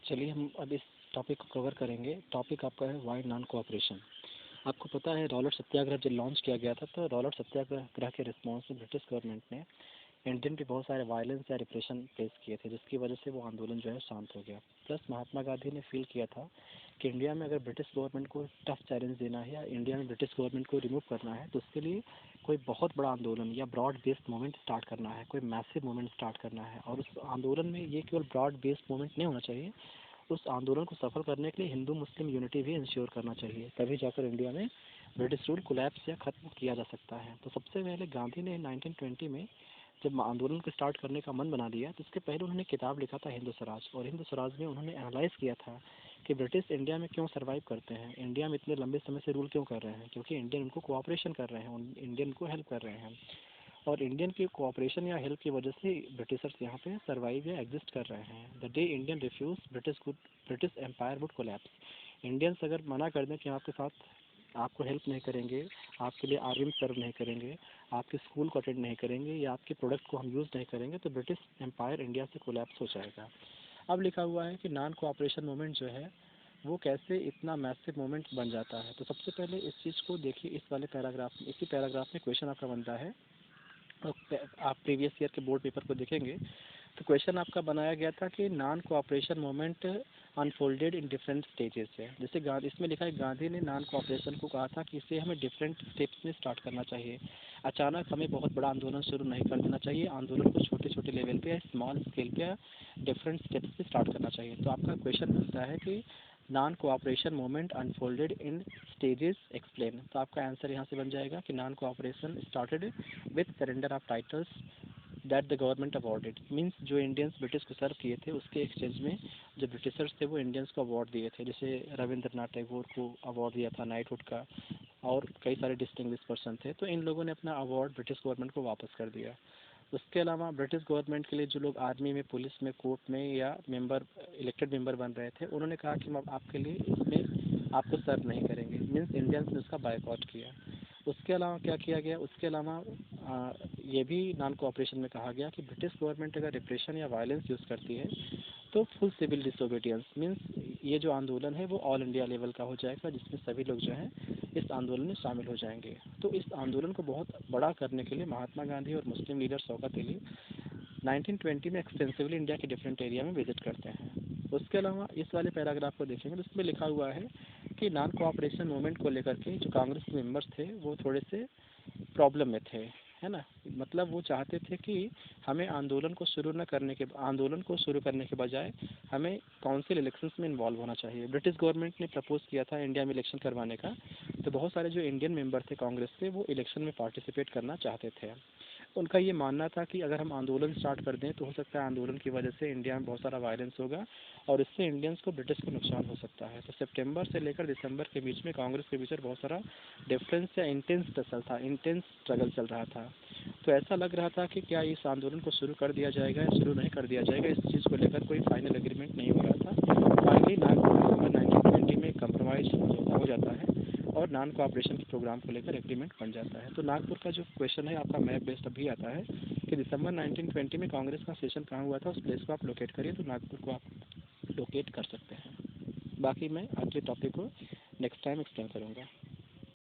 चलिए हम अब इस टॉपिक को कवर करेंगे। टॉपिक आपका है वाई नॉन कोऑपरेशन। आपको पता है रॉलेट सत्याग्रह जब लॉन्च किया गया था तो रॉलेट सत्याग्रह के रिस्पॉन्स में ब्रिटिश गवर्नमेंट ने इंडियन पे बहुत सारे वायलेंस या रिप्रेशन फेस किए थे, जिसकी वजह से वो आंदोलन जो है शांत हो गया। प्लस महात्मा गांधी ने फील किया था कि इंडिया में अगर ब्रिटिश गवर्नमेंट को टफ चैलेंज देना है या इंडिया में ब्रिटिश गवर्नमेंट को रिमूव करना है तो उसके लिए कोई बहुत बड़ा आंदोलन या ब्रॉड बेस्ड मूवमेंट स्टार्ट करना है, कोई मैसिव मूवमेंट स्टार्ट करना है। और उस आंदोलन में ये केवल ब्रॉड बेस्ड मूवमेंट नहीं होना चाहिए, उस आंदोलन को सफल करने के लिए हिंदू मुस्लिम यूनिटी भी इंश्योर करना चाहिए, तभी जाकर इंडिया में ब्रिटिश रूल कोलैप्स या ख़त्म किया जा सकता है। तो सबसे पहले गांधी ने 1920 में जब आंदोलन को स्टार्ट करने का मन बना लिया तो उसके पहले उन्होंने किताब लिखा था हिंदू स्वराज, और हिंदू स्वराज में उन्होंने एनालाइज किया था कि ब्रिटिश इंडिया में क्यों सर्वाइव करते हैं, इंडिया में इतने लंबे समय से रूल क्यों कर रहे हैं, क्योंकि इंडियन उनको कोऑपरेशन कर रहे हैं, इंडियन को हेल्प कर रहे हैं, और इंडियन की कोऑपरेशन या हेल्प की वजह से ब्रिटिशर्स यहाँ पे सर्वाइव या एग्जिस्ट कर रहे हैं। The day Indian refuse British empire would collapse. Indians अगर मना कर दें कि आपके साथ आपको हेल्प नहीं करेंगे, आपके लिए आर्मी में सर्व नहीं करेंगे, आपके स्कूल को अटेंड नहीं करेंगे या आपके प्रोडक्ट को हम यूज़ नहीं करेंगे, तो ब्रिटिश एम्पायर इंडिया से कोलैप्स हो जाएगा। अब लिखा हुआ है कि नॉन कोऑपरेशन मूवमेंट जो है वो कैसे इतना मैसिव मूवमेंट बन जाता है। तो सबसे पहले इस चीज़ को देखिए, इस वाले पैराग्राफ में, इसी पैराग्राफ में क्वेश्चन आपका बनता है। आप प्रीवियस ईयर के बोर्ड पेपर को देखेंगे तो क्वेश्चन आपका बनाया गया था कि non cooperation movement unfolded in different stages है। जैसे इसमें लिखा है गांधी ने नॉन कोऑपरेशन को कहा था कि इसे हमें डिफरेंट स्टेप्स में स्टार्ट करना चाहिए, अचानक हमें बहुत बड़ा आंदोलन शुरू नहीं कर देना चाहिए, आंदोलन को छोटे छोटे लेवल पे या स्मॉल स्केल पे या डिफरेंट स्टेप्स पे स्टार्ट करना चाहिए। तो आपका क्वेश्चन मिलता है कि नॉन कोऑपरेशन मूवमेंट अनफोल्डेड इन स्टेजेस एक्सप्लेन। तो आपका आंसर यहाँ से बन जाएगा कि non cooperation started with surrender of titles that the government awarded. Means जो इंडियंस ब्रिटिश को सर्व किए थे उसके एक्सचेंज में जो ब्रिटिशर्स थे वो इंडियंस को अवार्ड दिए थे। जैसे रविंद्रनाथ टैगोर को अवार्ड दिया था नाइटहुड का, और कई सारे डिस्टिंग्विश पर्सन थे, तो इन लोगों ने अपना अवार्ड ब्रिटिश गवर्नमेंट को वापस कर दिया। उसके अलावा ब्रिटिश गवर्नमेंट के लिए जो लोग आर्मी में, पुलिस में, कोर्ट में या इलेक्टेड मेंबर बन रहे थे, उन्होंने कहा कि हम आपके लिए इसमें आपको सर्व नहीं करेंगे। मीन्स इंडियंस ने उसका बायकॉट किया। उसके अलावा क्या किया गया, उसके अलावा ये भी नॉन कोऑपरेशन में कहा गया कि ब्रिटिश गवर्नमेंट अगर रिप्रेशन या वायलेंस यूज़ करती है तो फुल सिविल डिसोबीडियंस, मीन्स ये जो आंदोलन है वो ऑल इंडिया लेवल का हो जाएगा, जिसमें सभी लोग जो हैं इस आंदोलन में शामिल हो जाएंगे। तो इस आंदोलन को बहुत बड़ा करने के लिए महात्मा गांधी और मुस्लिम लीडर शौकत अली 1920 में एक्सटेंसिवली इंडिया के डिफरेंट एरिया में विजिट करते हैं। उसके अलावा इस वाले पैराग्राफ को देखेंगे तो उसमें लिखा हुआ है कि नॉन कोऑपरेशन मूवमेंट को लेकर के जो कांग्रेस के मेंबर्स थे वो थोड़े से प्रॉब्लम में थे, है ना। मतलब वो चाहते थे कि हमें आंदोलन को शुरू करने के बजाय हमें काउंसिल इलेक्शंस में इन्वॉल्व होना चाहिए। ब्रिटिश गवर्नमेंट ने प्रपोज किया था इंडिया में इलेक्शन करवाने का, तो बहुत सारे जो इंडियन मेंबर थे कांग्रेस के वो इलेक्शन में पार्टिसिपेट करना चाहते थे। उनका ये मानना था कि अगर हम आंदोलन स्टार्ट कर दें तो हो सकता है आंदोलन की वजह से इंडिया में बहुत सारा वायलेंस होगा और इससे इंडियंस को, ब्रिटिश को नुकसान हो सकता है। तो सितंबर से लेकर दिसंबर के बीच में कांग्रेस के बीच बहुत सारा डिफरेंस या इंटेंस स्ट्रगल चल रहा था। तो ऐसा लग रहा था कि क्या इस आंदोलन को शुरू कर दिया जाएगा या शुरू नहीं कर दिया जाएगा, इस चीज़ को लेकर कोई फाइनल एग्रीमेंट नहीं हो रहा था। फाइनली दिसंबर 1920 में कंप्रोमाइज हो जाता है और नॉन कोऑपरेशन के प्रोग्राम को लेकर एग्रीमेंट बन जाता है। तो नागपुर का जो क्वेश्चन है आपका मैप बेस्ड अभी आता है कि दिसंबर 1920 में कांग्रेस का सेशन कहाँ हुआ था, उस प्लेस को आप लोकेट करिए तो नागपुर को आप लोकेट कर सकते हैं। बाकी मैं अगले टॉपिक को नेक्स्ट टाइम एक्सप्लेन करूँगा।